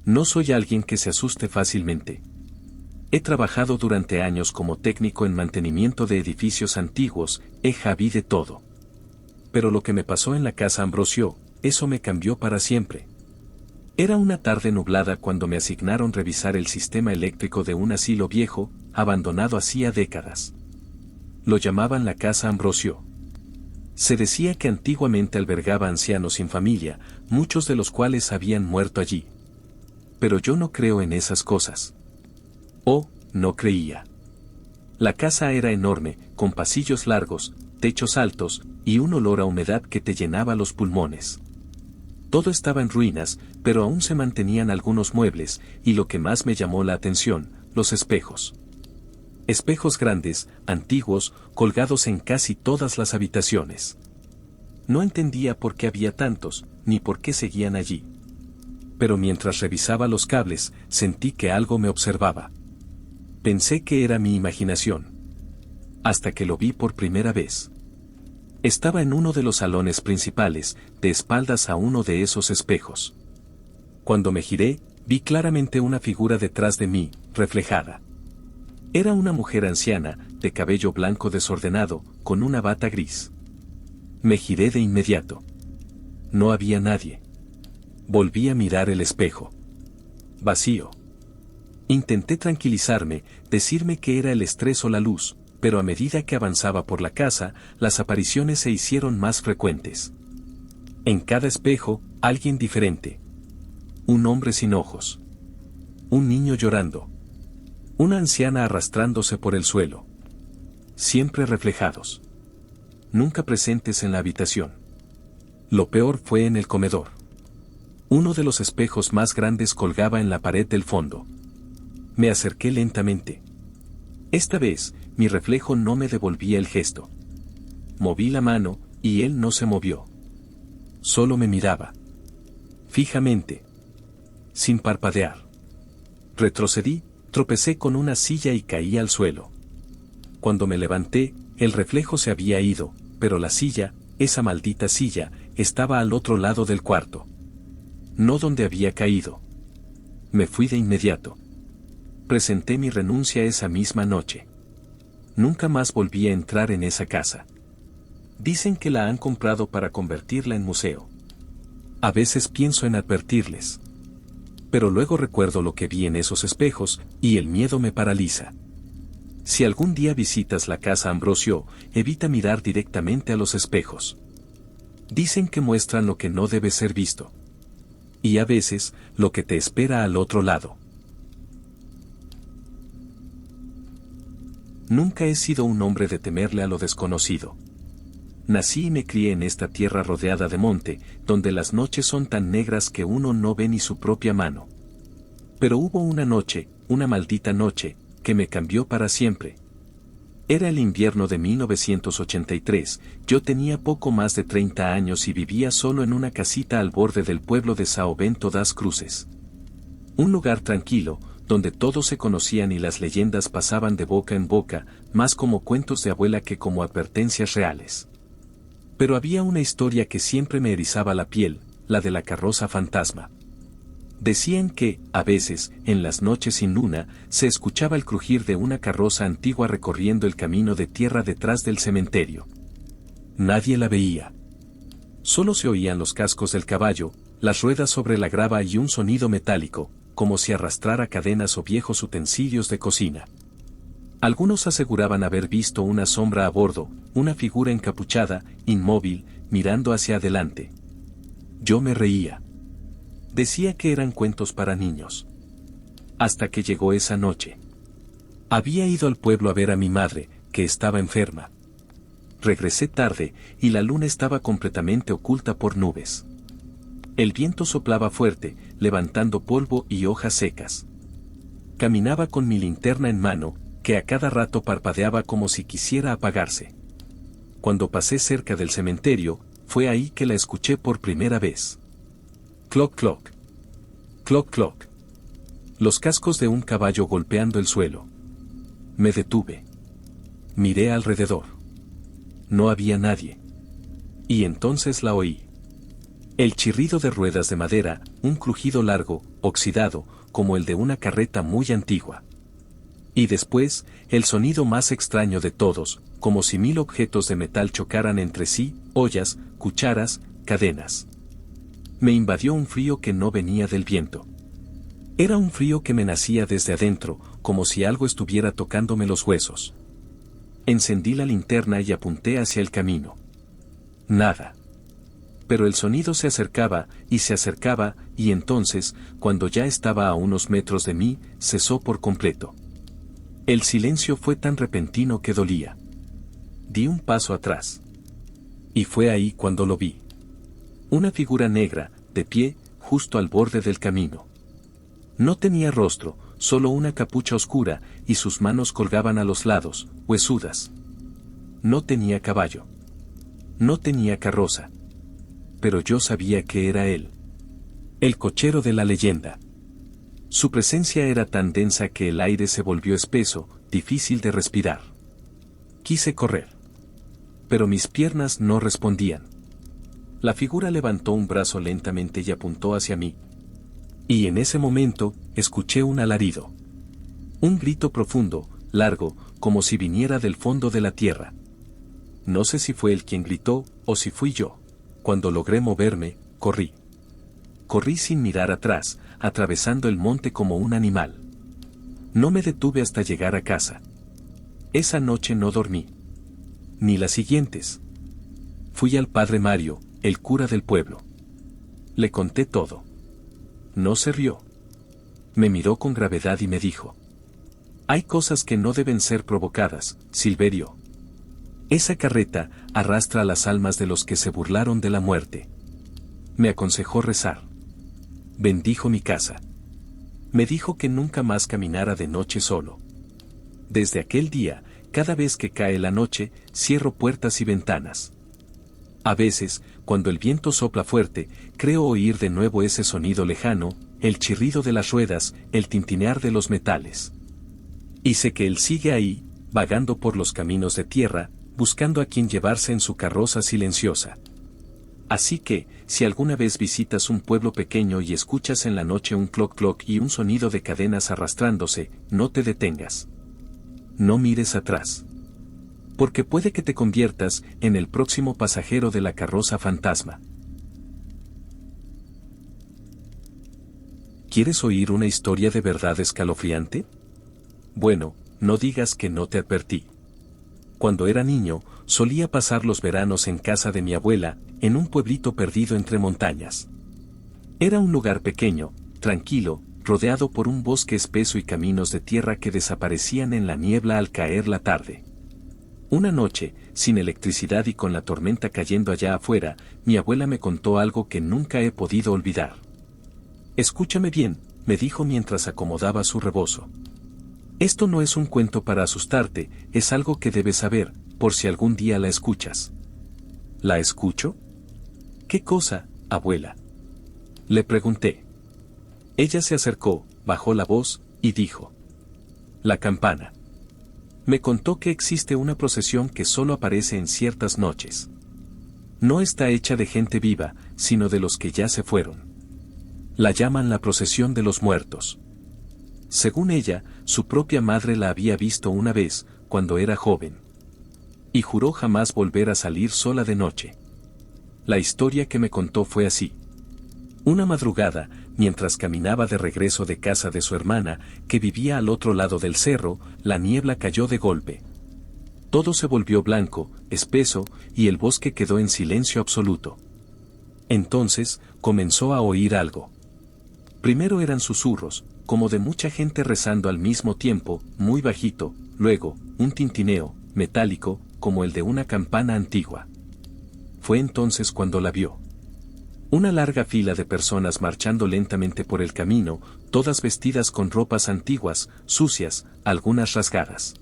No soy alguien que se asuste fácilmente. He trabajado durante años como técnico en mantenimiento de edificios antiguos, vi de todo. Pero lo que me pasó en la casa Ambrosio, eso me cambió para siempre. Era una tarde nublada cuando me asignaron revisar el sistema eléctrico de un asilo viejo, abandonado hacía décadas. Lo llamaban la casa Ambrosio. Se decía que antiguamente albergaba ancianos sin familia, muchos de los cuales habían muerto allí. Pero yo no creo en esas cosas. No creía. La casa era enorme, con pasillos largos, techos altos, y un olor a humedad que te llenaba los pulmones. Todo estaba en ruinas, pero aún se mantenían algunos muebles, y lo que más me llamó la atención, los espejos. Espejos grandes, antiguos, colgados en casi todas las habitaciones. No entendía por qué había tantos, ni por qué seguían allí. Pero mientras revisaba los cables, sentí que algo me observaba. Pensé que era mi imaginación. Hasta que lo vi por primera vez. Estaba en uno de los salones principales, de espaldas a uno de esos espejos. Cuando me giré, vi claramente una figura detrás de mí, reflejada. Era una mujer anciana, de cabello blanco desordenado, con una bata gris. Me giré de inmediato. No había nadie. Volví a mirar el espejo. Vacío. Intenté tranquilizarme, decirme que era el estrés o la luz, pero a medida que avanzaba por la casa, las apariciones se hicieron más frecuentes. En cada espejo, alguien diferente. Un hombre sin ojos. Un niño llorando. Una anciana arrastrándose por el suelo. Siempre reflejados. Nunca presentes en la habitación. Lo peor fue en el comedor. Uno de los espejos más grandes colgaba en la pared del fondo. Me acerqué lentamente. Esta vez, mi reflejo no me devolvía el gesto. Moví la mano, y él no se movió. Solo me miraba. Fijamente. Sin parpadear. Retrocedí, tropecé con una silla y caí al suelo. Cuando me levanté, el reflejo se había ido, pero la silla, esa maldita silla, estaba al otro lado del cuarto. No donde había caído. Me fui de inmediato. Presenté mi renuncia esa misma noche. Nunca más volví a entrar en esa casa. Dicen que la han comprado para convertirla en museo. A veces pienso en advertirles. Pero luego recuerdo lo que vi en esos espejos, y el miedo me paraliza. Si algún día visitas la casa Ambrosio, evita mirar directamente a los espejos. Dicen que muestran lo que no debe ser visto. Y a veces, lo que te espera al otro lado. Nunca he sido un hombre de temerle a lo desconocido. Nací y me crié en esta tierra rodeada de monte, donde las noches son tan negras que uno no ve ni su propia mano. Pero hubo una noche, una maldita noche, que me cambió para siempre. Era el invierno de 1983, yo tenía poco más de 30 años y vivía solo en una casita al borde del pueblo de São Bento das Cruzes. Un lugar tranquilo, donde todos se conocían y las leyendas pasaban de boca en boca, más como cuentos de abuela que como advertencias reales. Pero había una historia que siempre me erizaba la piel, la de la carroza fantasma. Decían que, a veces, en las noches sin luna, se escuchaba el crujir de una carroza antigua recorriendo el camino de tierra detrás del cementerio. Nadie la veía. Solo se oían los cascos del caballo, las ruedas sobre la grava y un sonido metálico, como si arrastrara cadenas o viejos utensilios de cocina. Algunos aseguraban haber visto una sombra a bordo, una figura encapuchada, inmóvil, mirando hacia adelante. Yo me reía. Decía que eran cuentos para niños. Hasta que llegó esa noche. Había ido al pueblo a ver a mi madre, que estaba enferma. Regresé tarde, y la luna estaba completamente oculta por nubes. El viento soplaba fuerte, levantando polvo y hojas secas. Caminaba con mi linterna en mano, que a cada rato parpadeaba como si quisiera apagarse. Cuando pasé cerca del cementerio, fue ahí que la escuché por primera vez. Cloc cloc. Cloc cloc. Los cascos de un caballo golpeando el suelo. Me detuve. Miré alrededor. No había nadie. Y entonces la oí. El chirrido de ruedas de madera, un crujido largo, oxidado, como el de una carreta muy antigua. Y después, el sonido más extraño de todos, como si 1000 objetos de metal chocaran entre sí, ollas, cucharas, cadenas. Me invadió un frío que no venía del viento. Era un frío que me nacía desde adentro, como si algo estuviera tocándome los huesos. Encendí la linterna y apunté hacia el camino. Nada. Pero el sonido se acercaba, y entonces, cuando ya estaba a unos metros de mí, cesó por completo. El silencio fue tan repentino que dolía. Di un paso atrás. Y fue ahí cuando lo vi. Una figura negra, de pie, justo al borde del camino. No tenía rostro, solo una capucha oscura, y sus manos colgaban a los lados, huesudas. No tenía caballo. No tenía carroza. Pero yo sabía que era él. El cochero de la leyenda. Su presencia era tan densa que el aire se volvió espeso, difícil de respirar. Quise correr. Pero mis piernas no respondían. La figura levantó un brazo lentamente y apuntó hacia mí. Y en ese momento, escuché un alarido. Un grito profundo, largo, como si viniera del fondo de la tierra. No sé si fue él quien gritó, o si fui yo. Cuando logré moverme, corrí. Corrí sin mirar atrás, atravesando el monte como un animal. No me detuve hasta llegar a casa. Esa noche no dormí. Ni las siguientes. Fui al padre Mario, el cura del pueblo. Le conté todo. No se rió. Me miró con gravedad y me dijo: hay cosas que no deben ser provocadas, Silverio. Esa carreta arrastra a las almas de los que se burlaron de la muerte. Me aconsejó rezar. Bendijo mi casa. Me dijo que nunca más caminara de noche solo. Desde aquel día, cada vez que cae la noche, cierro puertas y ventanas. A veces, cuando el viento sopla fuerte, creo oír de nuevo ese sonido lejano, el chirrido de las ruedas, el tintinear de los metales. Y sé que él sigue ahí, vagando por los caminos de tierra, buscando a quien llevarse en su carroza silenciosa. Así que, si alguna vez visitas un pueblo pequeño y escuchas en la noche un cloc-cloc y un sonido de cadenas arrastrándose, no te detengas. No mires atrás. Porque puede que te conviertas en el próximo pasajero de la carroza fantasma. ¿Quieres oír una historia de verdad escalofriante? Bueno, no digas que no te advertí. Cuando era niño, solía pasar los veranos en casa de mi abuela, en un pueblito perdido entre montañas. Era un lugar pequeño, tranquilo, rodeado por un bosque espeso y caminos de tierra que desaparecían en la niebla al caer la tarde. Una noche, sin electricidad y con la tormenta cayendo allá afuera, mi abuela me contó algo que nunca he podido olvidar. Escúchame bien, me dijo mientras acomodaba su rebozo. Esto no es un cuento para asustarte, es algo que debes saber, por si algún día la escuchas. ¿La escucho? ¿Qué cosa, abuela? Le pregunté. Ella se acercó, bajó la voz, y dijo: la campana. Me contó que existe una procesión que solo aparece en ciertas noches. No está hecha de gente viva, sino de los que ya se fueron. La llaman la procesión de los muertos. Según ella, su propia madre la había visto una vez, cuando era joven. Y juró jamás volver a salir sola de noche. La historia que me contó fue así. Una madrugada, mientras caminaba de regreso de casa de su hermana, que vivía al otro lado del cerro, la niebla cayó de golpe. Todo se volvió blanco, espeso, y el bosque quedó en silencio absoluto. Entonces, comenzó a oír algo. Primero eran susurros, como de mucha gente rezando al mismo tiempo, muy bajito, luego, un tintineo, metálico, como el de una campana antigua. Fue entonces cuando la vio. Una larga fila de personas marchando lentamente por el camino, todas vestidas con ropas antiguas, sucias, algunas rasgadas.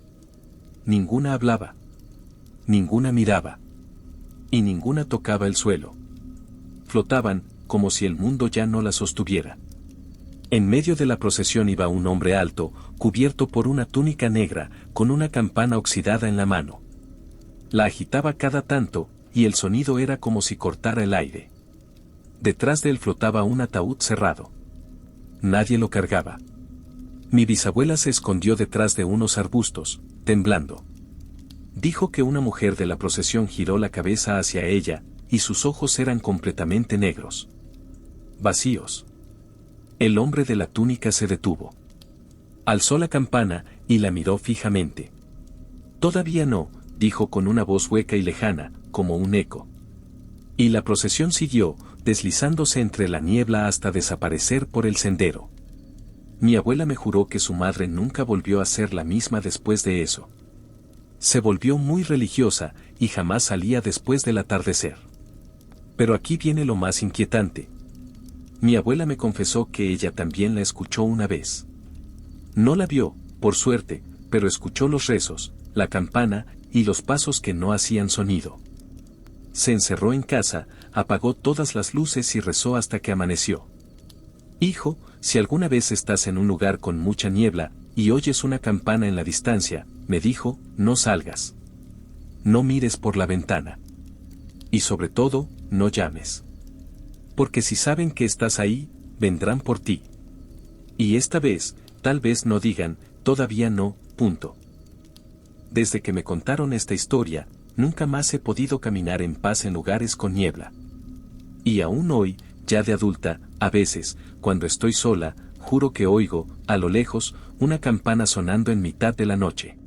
Ninguna hablaba. Ninguna miraba. Y ninguna tocaba el suelo. Flotaban, como si el mundo ya no las sostuviera. En medio de la procesión iba un hombre alto, cubierto por una túnica negra, con una campana oxidada en la mano. La agitaba cada tanto, y el sonido era como si cortara el aire. Detrás de él flotaba un ataúd cerrado. Nadie lo cargaba. Mi bisabuela se escondió detrás de unos arbustos, temblando. Dijo que una mujer de la procesión giró la cabeza hacia ella, y sus ojos eran completamente negros. Vacíos. El hombre de la túnica se detuvo. Alzó la campana, y la miró fijamente. Todavía no, dijo con una voz hueca y lejana, como un eco. Y la procesión siguió, deslizándose entre la niebla hasta desaparecer por el sendero. Mi abuela me juró que su madre nunca volvió a ser la misma después de eso. Se volvió muy religiosa, y jamás salía después del atardecer. Pero aquí viene lo más inquietante. Mi abuela me confesó que ella también la escuchó una vez. No la vio, por suerte, pero escuchó los rezos, la campana, y los pasos que no hacían sonido. Se encerró en casa, apagó todas las luces y rezó hasta que amaneció. Hijo, si alguna vez estás en un lugar con mucha niebla, y oyes una campana en la distancia, me dijo, no salgas. No mires por la ventana. Y sobre todo, no llames. Porque si saben que estás ahí, vendrán por ti. Y esta vez, tal vez no digan, todavía no, punto. Desde que me contaron esta historia, nunca más he podido caminar en paz en lugares con niebla. Y aún hoy, ya de adulta, a veces, cuando estoy sola, juro que oigo, a lo lejos, una campana sonando en mitad de la noche.